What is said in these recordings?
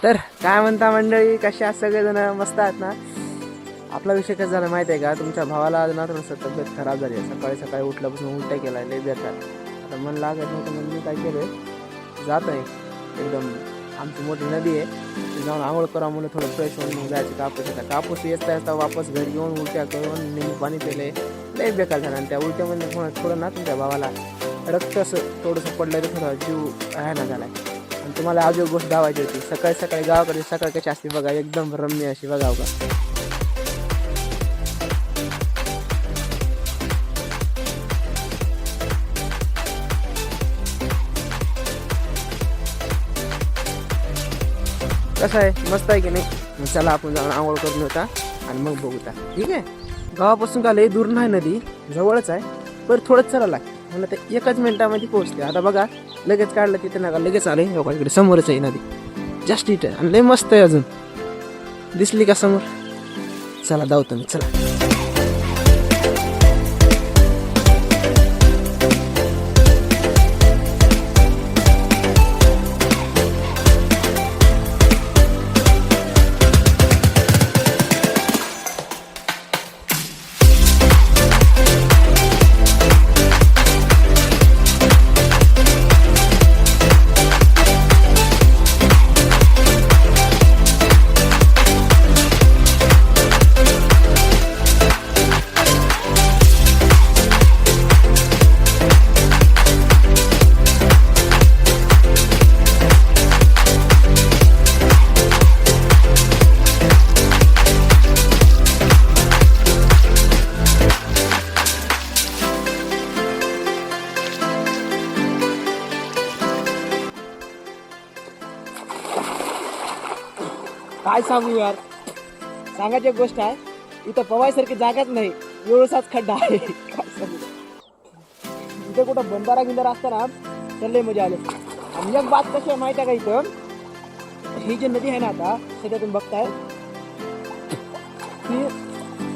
तर काय म्हणता मंडळी, कशा आहात सगळेजण? मस्त आहात ना? आपला विषय कसं झाला माहिती आहे का? तुमच्या भावाला आज ना थोडंसं तब्येत खराब झाली आहे. सकाळी सकाळी उठल्यापासून उलट्या केला लय बेकार. आता मन लागत नव्हतं म्हणून मी काय केलं, जात आहे एकदम आमची मोठी नदी आहे ती जाऊन आंघोळ करा म्हणून थोडं फ्रेश होऊन मग जायचं कापूस येतात. कापूस येता येता वापस घरी येऊन उलट्या करून निंबू पाणी पिले, लय बेकार झालं. आणि त्या उलट्यामध्ये थोडं ना तुमच्या भावाला रक्त असं थोडंसं पडलं तर थोडा जीव राहायला झाला आहे. आणि तुम्हाला अजून गोष्ट दावायची होती. सकाळी सकाळी गावाकडे सकाळ कशी असते बघा, एकदम रम्य अशी बघाव का. कसं आहे, मस्त आहे की नाही? मग चला आपण जाऊन आंघोळ करून होता आणि मग बघूता. ठीक आहे, गावापासून का लई दूर नाही, नदी जवळच आहे, पण थोडंच चला लागतं. मला ते एकाच मिनिटामध्ये पोहोचते. आता बघा लगेच काढलं तिथे नका, लगेच आले इकडे समोरच आहे नदी, जस्ट इथे. आणि लई मस्त आहे, अजून दिसली का समोर? चला जाऊ तुम्ही, चला. काय सांगू यार, सांगायची गोष्ट आहे, इथं पवायसारखी जागाच नाही, एवढाच खड्डा आहे. काय सांगू, इथं कुठं बंधारा गिंधारा असता ना तर लय मजा आली. आणि एक बात कशी आहे माहिती आहे का, इथं ही जी नदी आहे ना आता सध्या तुम्ही बघताय, ती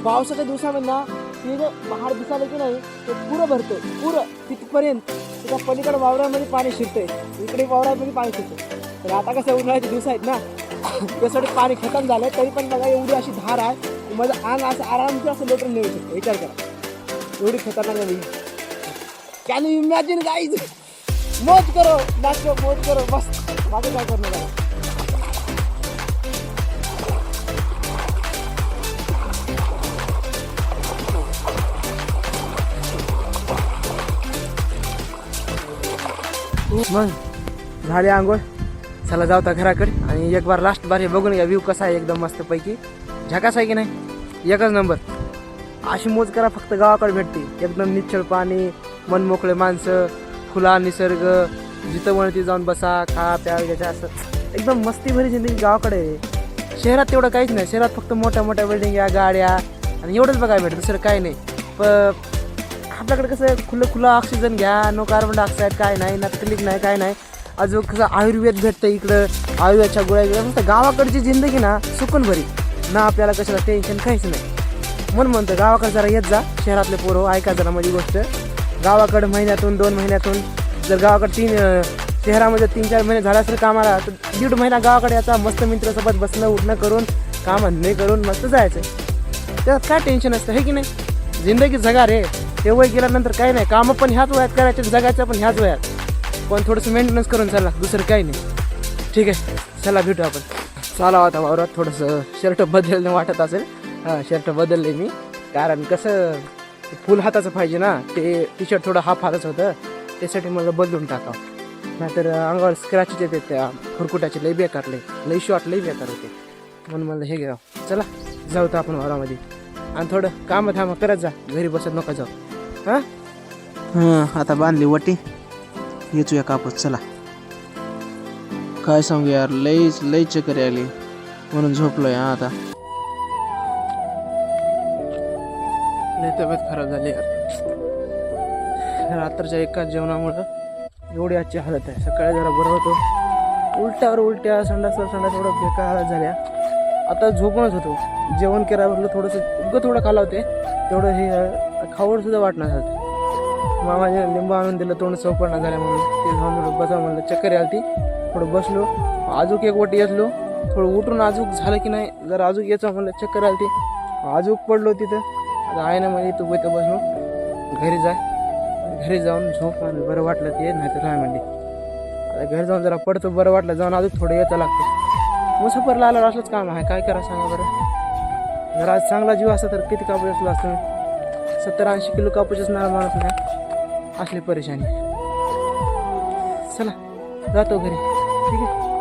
पावसाच्या दिवसामध्ये ना ती जे पहाड दिसायला की नाही ते पुरं भरतं, पुरं तिथपर्यंत. त्याच्या पलीकडे वावरामध्ये पाणी शिरतंय, इकडे वावरामध्ये पाणी शिरतंय. तर आता कसं उन्हाळ्याचे दिवस आहेत ना, त्यासाठी पाणी खतम झालं तरी पण बघा एवढी अशी धार आहे की माझं अंग असं आरामचं असं लोटून नेऊ शकतो. विचार करा, एवढी खतरनाक नदी. Can you imagine guys? मौज करो, नाचो, मौज करो, बस. माझं काय करणार आहे. मग झाले आंघोळ, चला जाऊ त्या घराकडे आणि एक बार लास्ट बार हे बघून घ्या व्ह्यू कसा आहे. एकदम मस्त पैकी झकास आहे की नाही, एकच नंबर. अशी मोज करा फक्त गावाकडे भेटते. एकदम निश्चळ पाणी, मनमोकळे माणसं, खुला निसर्ग, जिथं वळती जाऊन बसा, खा प्या त्याच्या, असं एकदम मस्ती भरी जिंदगी गावाकडे आहे. शहरात तेवढं काहीच नाही. शहरात फक्त मोठ्या मोठ्या बिल्डिंग या गाड्या आणि एवढंच बघायला भेटतं, दुसरं काही नाही. आपल्याकडे कसं खुलं ऑक्सिजन घ्या, नो कार्बन डायऑक्साईड, काय नाही ना, तकलीफ नाही, काय नाही. अजून कसं आयुर्वेद भेटतं इकडं, आयुर्वेदच्या गोळ्या गेल्या. फक्त गावाकडची जिंदगी ना सुकून भरी ना, आपल्याला कशाला टेन्शन काहीच नाही. म्हणतं गावाकडे जरा येत जा. शहरातले पोरं ऐका जरा माझी गोष्ट. गावाकडं महिन्यातून 2 महिन्यातून, जर गावाकडे शहरामध्ये 3-4 महिने झाला असेल कामाला, तर 1.5 महिना गावाकडे याचा. मस्त मित्रासोबत बसणं उठणं करून, काम धंदे करून मस्त जायचं. त्यात काय टेन्शन असतं, हे की नाही? जिंदगी जगा रे. ते वय गेल्यानंतर काही नाही, कामं पण ह्याच वयात करायचे, जगायचं पण ह्याच वयात. पण थोडंसं मेंटेनन्स करून चला, दुसरं काही नाही. ठीक आहे, चला भेटू आपण. चाला आता वावरात. थोडंसं शर्ट बदलणं वाटत असेल. हां, शर्ट बदलले मी, कारण कसं फुल हाताचं पाहिजे ना. ते टी शर्ट थोडं हाफ हाताचं होतं, त्यासाठी मला बदलून टाकावं. नाहीतर अंगावर स्क्रॅचेस येते त्या खुरकुटाचे, लई बेकार, लई शॉर्ट लई बेकार होते. म्हणून मला हे घ्यावं. चला जाऊ तर आपण वावरामध्ये आणि थोडं कामं थांबा करत जा, घरी बसत नका जाऊ. हां, आता बांधली वटी, येचूया कापूस. चला. काय सांगू यार, लई चक्कर आली म्हणून झोपलोय. आता लई तब्येत खराब झाली यार. रात्रीच्या एकाच जेवणामुळं एवढी आजची हालत आहे. सकाळी जरा बरं होतो, उलट्या संडासवर संडास एवढं बेकार हालत झाल्या. आता झोपूनच होतो. जेवण केल्यावर थोडंसं थोडं खाला होते, तेवढं हे खावड सुद्धा वाटणार झालं. मामाने लिंबू आणून दिलं, तोंड चौपडणार झाल्या म्हणून ते जाऊन बसा म्हणलं. चक्कर आली ती, थोडं बसलो, अजून एक वटी येतलो, थोडं उठून आजूक झालं की नाही, जर आजूक यायचं म्हणलं चक्कर आली ती आजूक पडलो तिथं. आता आहे ना म्हणजे तू इथं बसलो, घरी जा, घरी जाऊन झोप आणि बरं वाटलं ते नाही तर राह म्हणली. आता घरी जाऊन जरा पडतो, बरं वाटलं जाऊन अजून थोडं यायचं लागतं. मुसाफरला आल्यावर असलंच काम आहे, काय करा सांगा बरं. जर आज चांगला जीव असता तर किती कापूस असला असतं. 70-80 किलो कापूस असणारा माणूस नाही, असली परेशानी. चला जातो घरी, ठीक आहे.